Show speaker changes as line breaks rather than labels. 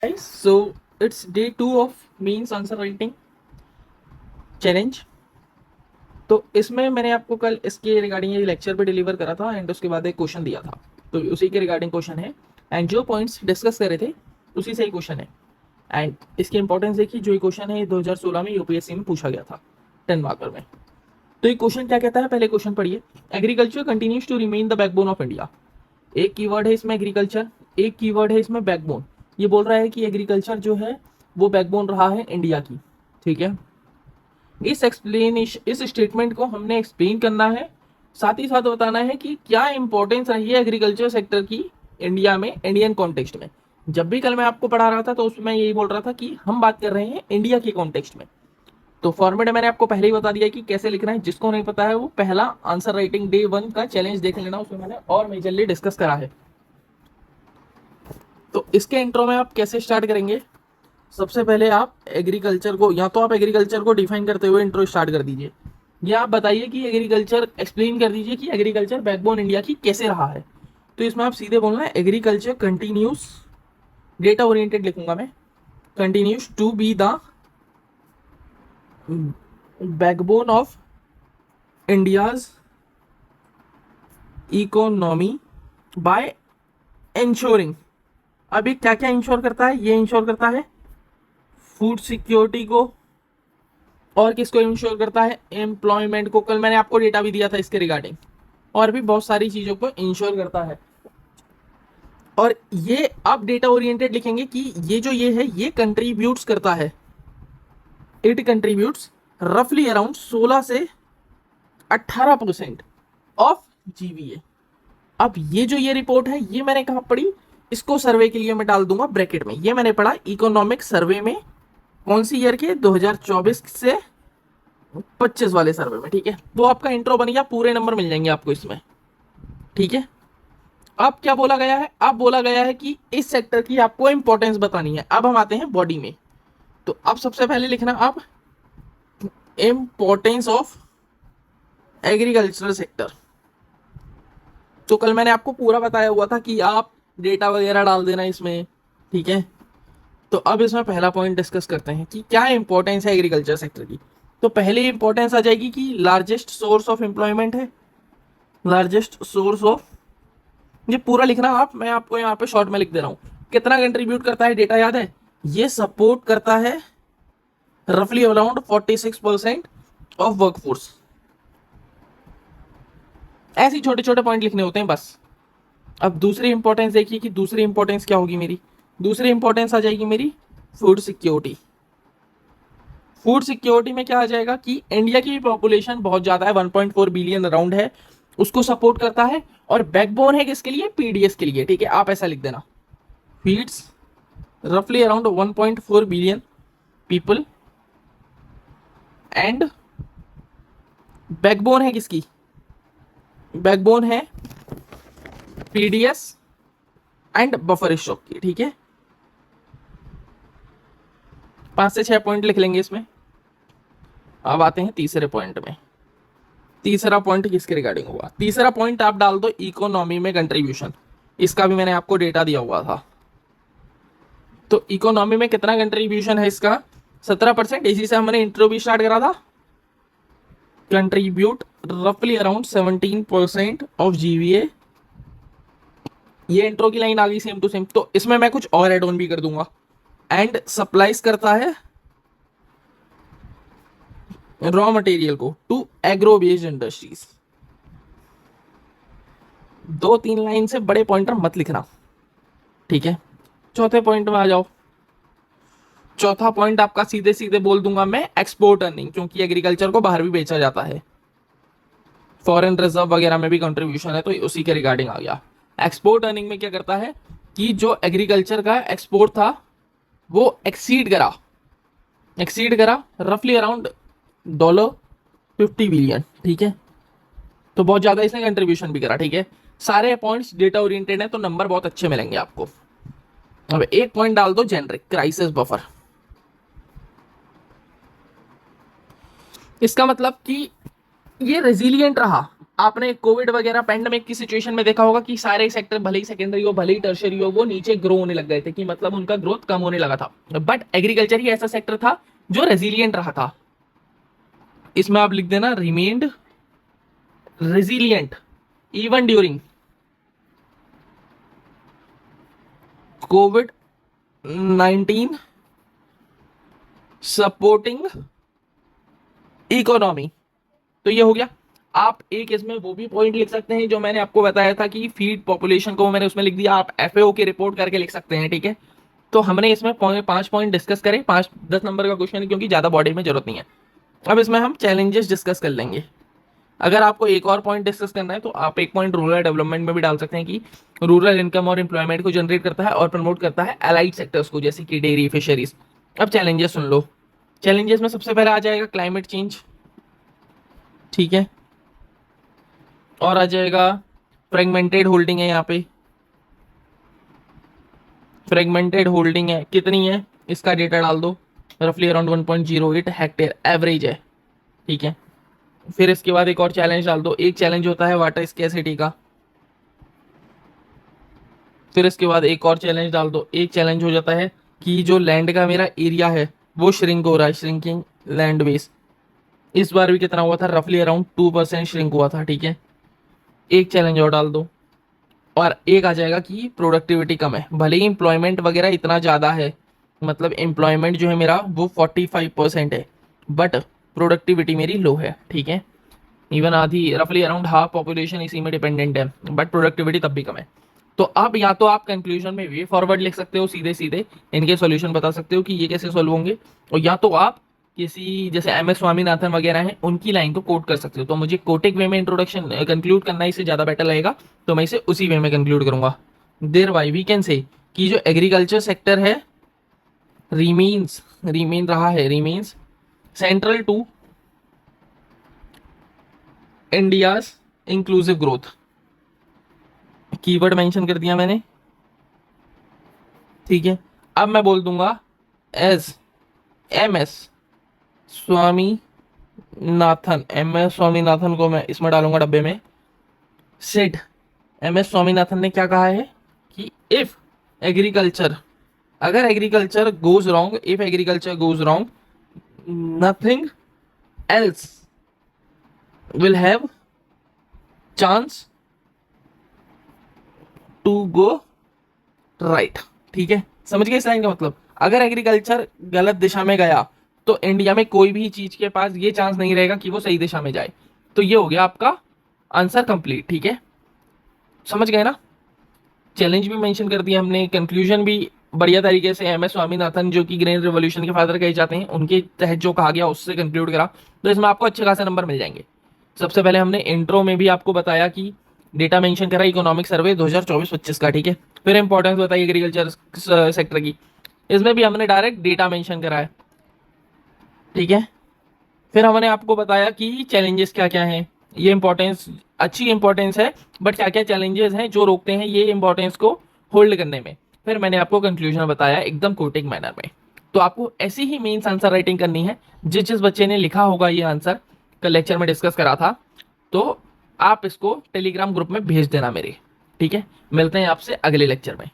Guys, so it's day 2 of means answer writing challenge. तो इसमें मैंने आपको कल इसके रिगार्डिंग ये लेक्चर पे डिलीवर करा था एंड उसके बाद एक क्वेश्चन दिया था, तो उसी के रिगार्डिंग क्वेश्चन है एंड जो पॉइंट्स डिस्कस करे थे उसी से ही क्वेश्चन है। एंड इसकी इंपॉर्टेंस है कि जो ये क्वेश्चन है 2016 में यूपीएससी में पूछा गया था 10 मार्कर में। तो ये क्वेश्चन क्या कहता है, पहले क्वेश्चन पढ़िए। Agriculture continues to remain the backbone of India. एक कीवर्ड है इसमें एग्रीकल्चर, एक कीवर्ड है इसमें बैकबोन। ये बोल रहा है कि एग्रीकल्चर जो है वो बैकबोन रहा है इंडिया की, ठीक है। इस स्टेटमेंट को हमने एक्सप्लेन करना है, साथ ही साथ बताना है कि क्या इंपॉर्टेंस रही है एग्रीकल्चर सेक्टर की इंडिया में, इंडियन कॉन्टेक्स्ट में। जब भी कल मैं आपको पढ़ा रहा था तो उसमें यही बोल रहा था कि हम बात कर रहे हैं इंडिया के कॉन्टेक्स्ट में। तो फॉर्मेट मैंने आपको पहले ही बता दिया कि कैसे लिखना है। जिसको नहीं पता है वो पहला आंसर राइटिंग डे 1 का चैलेंज देख लेना, उसमें मैंने और मेजरली डिस्कस करा है। तो इसके इंट्रो में आप कैसे स्टार्ट करेंगे, सबसे पहले आप एग्रीकल्चर को, या तो आप एग्रीकल्चर को डिफाइन करते हुए इंट्रो स्टार्ट कर दीजिए, या आप बताइए कि एग्रीकल्चर एक्सप्लेन कर दीजिए कि एग्रीकल्चर बैकबोन इंडिया की कैसे रहा है। तो इसमें आप सीधे बोलना है एग्रीकल्चर कंटिन्यूस, डेटा ओरिएंटेड लिखूंगा मैं, continues to be the backbone of India's economy by ensuring. अभी क्या क्या इंश्योर करता है, ये इंश्योर करता है फूड सिक्योरिटी को, और किसको इंश्योर करता है, एम्प्लॉयमेंट को। कल मैंने आपको डेटा भी दिया था इसके रिगार्डिंग, और भी बहुत सारी चीजों को इंश्योर करता है। और ये आप डेटा ओरिएंटेड लिखेंगे कि ये जो ये है ये कंट्रीब्यूट्स करता है, इट कंट्रीब्यूट्स रफली अराउंड 16 से 18% ऑफ जीवीए। अब ये जो ये रिपोर्ट है ये मैंने कहा पढ़ी, इसको सर्वे के लिए मैं डाल दूंगा ब्रैकेट में। ये मैंने पढ़ा इकोनॉमिक सर्वे में, कौन सी ईयर के, 2024 से 25 वाले सर्वे में, ठीक है। वो आपका इंट्रो बन गया, पूरे नंबर मिल जाएंगे आपको इसमें, ठीक है। अब क्या बोला गया है, अब बोला गया है कि इस सेक्टर की आपको इंपॉर्टेंस बतानी है। अब हम आते हैं बॉडी में। तो अब सबसे पहले लिखना आप इंपॉर्टेंस ऑफ एग्रीकल्चरल सेक्टर। तो कल मैंने आपको पूरा बताया हुआ था कि आप डेटा वगैरह डाल देना इसमें, ठीक है। तो अब इसमें पहला पॉइंट डिस्कस करते हैं कि क्या इंपॉर्टेंस है एग्रीकल्चर सेक्टर की। तो पहले इंपॉर्टेंस आ जाएगी कि लार्जेस्ट सोर्स ऑफ एम्प्लॉयमेंट है, लार्जेस्ट सोर्स ऑफ, ये पूरा लिखना आप, मैं आपको यहाँ पे शॉर्ट में लिख दे रहा हूँ। कितना कंट्रीब्यूट करता है, डेटा याद है, ये सपोर्ट करता है रफली अराउंड 46% ऑफ वर्कफोर्स। ऐसे छोटे छोटे पॉइंट लिखने होते हैं बस। अब दूसरी इंपॉर्टेंस देखिए कि दूसरी इंपॉर्टेंस क्या होगी मेरी, दूसरी इंपॉर्टेंस आ जाएगी मेरी फूड सिक्योरिटी। फूड सिक्योरिटी में क्या आ जाएगा कि इंडिया की पॉपुलेशन बहुत ज्यादा है, 1.4 बिलियन अराउंड है, उसको सपोर्ट करता है। और बैकबोन है किसके लिए, पीडीएस के लिए, ठीक है। आप ऐसा लिख देना, फीड्स रफली around 1.4 billion people and backbone है किसकी, बैकबोन है पीडीएस एंड बफर स्टॉक की, ठीक है। 5 से 6 पॉइंट लिख लेंगे इसमें। अब आते हैं तीसरे पॉइंट में। तीसरा पॉइंट किसके रिगार्डिंग हुआ, तीसरा पॉइंट आप डाल दो इकोनॉमी में कंट्रीब्यूशन। इसका भी मैंने आपको डेटा दिया हुआ था। तो इकोनॉमी में कितना कंट्रीब्यूशन है इसका, 17%। इसी से हमने इंट्रो भी स्टार्ट करा था, कंट्रीब्यूट रफली अराउंड 17% ऑफ जीवीए। ये इंट्रो की लाइन आ गई सेम टू सेम। तो इसमें मैं कुछ और एड ऑन भी कर दूंगा, एंड सप्लाईज करता है रॉ मटेरियल को to agro based industries. 2-3 line से बड़े पॉइंटर मत लिखना, ठीक है। चौथे पॉइंट में आ जाओ। चौथा पॉइंट आपका सीधे सीधे बोल दूंगा मैं, एक्सपोर्ट अर्निंग, क्योंकि एग्रीकल्चर को बाहर भी बेचा जाता है, फॉरेन रिजर्व वगैरह में भी कंट्रीब्यूशन है, तो उसी के रिगार्डिंग आ गया। एक्सपोर्ट अर्निंग में क्या करता है कि जो एग्रीकल्चर का एक्सपोर्ट था वो एक्सीड करा रफली अराउंड $50 बिलियन, ठीक है। तो बहुत ज्यादा इसने कंट्रीब्यूशन भी करा, ठीक है। सारे पॉइंट्स डेटा ओरिएंटेड है तो नंबर बहुत अच्छे मिलेंगे आपको। अब एक पॉइंट डाल दो जेनरिक, क्राइसिस बफर। इसका मतलब कि ये रेजिलिएंट रहा, आपने कोविड वगैरह पैंडेमिक की सिचुएशन में देखा होगा कि सारे सेक्टर भले ही सेकेंडरी हो भले ही टर्शियरी हो वो नीचे ग्रो होने लग गए थे, कि मतलब उनका ग्रोथ कम होने लगा था। बट एग्रीकल्चर ही ऐसा सेक्टर था जो रेजिलियंट रहा था। इसमें आप लिख देना remained resilient even during Covid 19 supporting economy. तो ये हो गया। आप एक इसमें वो भी पॉइंट लिख सकते हैं जो मैंने आपको बताया था कि फीड पॉपुलेशन को मैंने उसमें लिख दिया, आप एफएओ की रिपोर्ट करके लिख सकते हैं, ठीक है। तो हमने इसमें 5 पॉइंट डिस्कस करे, 5-10 नंबर का क्वेश्चन है क्योंकि ज्यादा बॉडी में जरूरत नहीं है। अब इसमें हम चैलेंजेस डिस्कस कर लेंगे। अगर आपको एक और पॉइंट डिस्कस करना है तो आप एक पॉइंट रूरल डेवलपमेंट में भी डाल सकते हैं कि रूरल इनकम और एम्प्लॉयमेंट को जनरेट करता है और प्रमोट करता है एलाइड सेक्टर्स को, जैसे कि डेयरी फिशरीज। अब चैलेंजेस सुन लो। चैलेंजेस में सबसे पहले आ जाएगा क्लाइमेट चेंज, ठीक है, और आ जाएगा फ्रेगमेंटेड होल्डिंग है, यहाँ पे फ्रेगमेंटेड होल्डिंग है, कितनी है इसका डेटा डाल दो, रफली अराउंड 1.08 हेक्टेयर एवरेज है, ठीक है। फिर इसके बाद एक और चैलेंज डाल दो, एक चैलेंज होता है वाटर स्कैसिटी का। फिर इसके बाद एक और चैलेंज डाल दो, एक चैलेंज हो जाता है कि जो लैंड का मेरा एरिया है वो श्रिंक हो रहा है, श्रिंकिंग लैंड बेस। इस बार भी कितना हुआ था, रफली अराउंड 2% श्रिंक हुआ था, ठीक है। एक चैलेंज और डाल दो, और एक आ जाएगा कि प्रोडक्टिविटी कम है, भले ही एम्प्लॉयमेंट वगैरह इतना ज़्यादा है, मतलब एम्प्लॉयमेंट जो है मेरा वो 45% है, बट प्रोडक्टिविटी मेरी लो है, ठीक है। इवन आधी रफली अराउंड हाफ पॉपुलेशन इसी में डिपेंडेंट है, बट प्रोडक्टिविटी तब भी कम है। तो अब या तो आप कंक्लूजन में वे फॉरवर्ड लिख सकते हो, सीधे सीधे इनके सॉल्यूशन बता सकते हो कि ये कैसे सॉल्व होंगे, और या तो आप किसी जैसे एम एस स्वामीनाथन वगैरह हैं उनकी लाइन को कोट कर सकते हो। तो मुझे कोटिक वे में इंट्रोडक्शन कंक्लूड करना इससे ज़्यादा बेटर लगेगा, तो मैं इसे उसी वे में कंक्लूड करूंगा। देर वाई वी कैन से कि जो एग्रीकल्चर सेक्टर है remains central to India's inclusive growth. Keyword mention कर दिया मैंने, ठीक है। अब मैं बोल दूंगा एस एम एस स्वामीनाथन को मैं इसमें डालूंगा डब्बे में। सेड एम एस स्वामीनाथन ने क्या कहा है कि इफ एग्रीकल्चर अगर agriculture goes wrong if agriculture goes wrong nothing else will have chance to go right, ठीक है। समझ गए इस लाइन का मतलब, अगर एग्रीकल्चर गलत दिशा में गया तो इंडिया में कोई भी चीज के पास ये चांस नहीं रहेगा कि वो सही दिशा में जाए। तो ये हो गया आपका आंसर कंप्लीट, ठीक है। समझ गए ना। चैलेंज भी मेंशन कर दिया हमने, कंक्लूजन भी बढ़िया तरीके से एम एस स्वामीनाथन जो कि ग्रीन रिवॉल्यूशन के फादर कहे जाते हैं उनके तहत जो कहा गया उससे कंक्लूड करा, तो इसमें आपको अच्छे खासे नंबर मिल जाएंगे। सबसे पहले हमने इंट्रो में भी आपको बताया कि डेटा मेंशन करा इकोनॉमिक सर्वे 2024-25 का, ठीक है। फिर इंपॉर्टेंस बताई एग्रीकल्चर सेक्टर की, इसमें भी हमने डायरेक्ट डेटा मेंशन करा है, ठीक है। फिर हमने आपको बताया कि चैलेंजेस क्या क्या हैं, ये इंपॉर्टेंस अच्छी इंपॉर्टेंस है, बट क्या क्या चैलेंजेस हैं जो रोकते हैं ये इंपॉर्टेंस को होल्ड करने में। फिर मैंने आपको कंक्लूजन बताया एकदम कोटिंग मैनर में। तो आपको ऐसी ही मेंस आंसर राइटिंग करनी है, जिस जिस बच्चे ने लिखा होगा ये आंसर कल लेक्चर में डिस्कस करा था, तो आप इसको टेलीग्राम ग्रुप में भेज देना मेरे, ठीक है। मिलते हैं आपसे अगले लेक्चर में।